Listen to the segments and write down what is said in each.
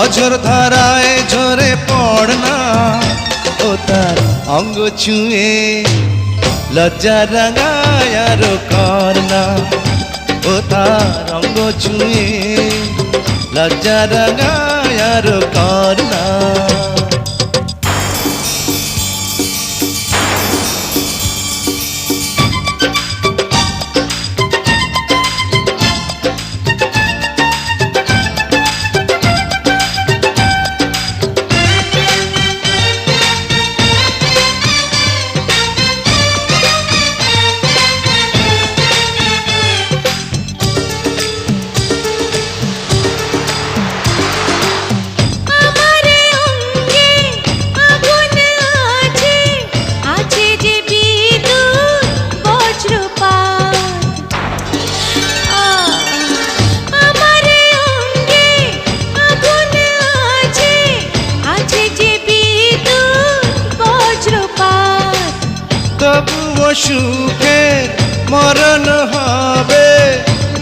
অঝর ধারায় ঝরে পড়না ও তার অঙ্গ ছুঁয়ে লজ্জা রাঙায় আরো করনা ও তার অঙ্গ ছুঁয়ে লজ্জা রাঙায় আরো করনা। তবুও সুখের মরণ হবে,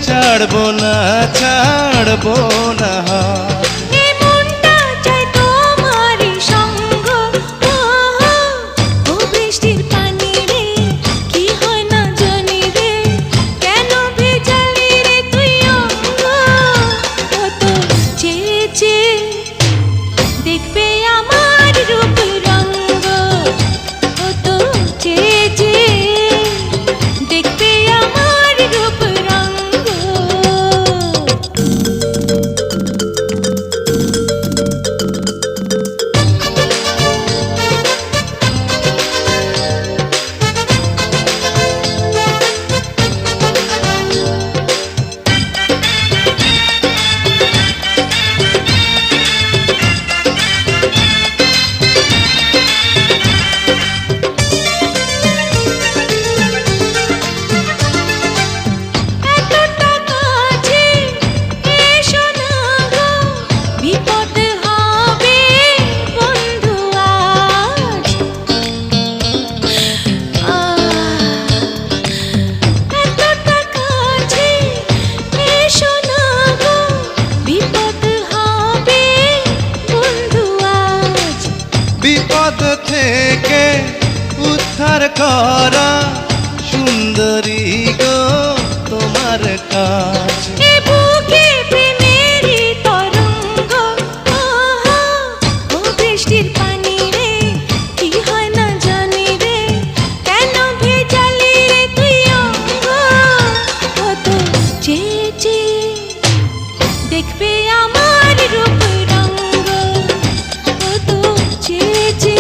ছাড়বো না ছাড়বো না। বিপদ থেকে উদ্ধার করা সুন্দরী গো তোমার কাজ। বৃষ্টির পানি রে কি হয় না জানি রে, কেন ভেজালি রে তুই অঙ্গ, কত চেয়েছি দেখবে আমার রূপ রঙ্গ, কত চেয়েছি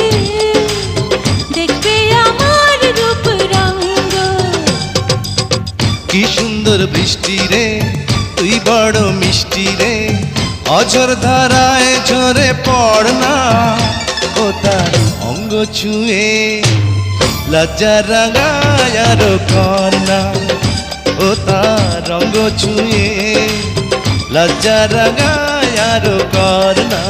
দেখবে আমার রূপ রঙ্গ। কি সুন্দর বৃষ্টি রে তুই বড় মিষ্টি রে, অঝর ধারায় ঝরে পড়না ও তার অঙ্গ ছুঁয়ে লজ্জা রাঙায় আরো করনা ও তার অঙ্গ ছুঁয়ে লজ্জা রাঙায় আরো করনা।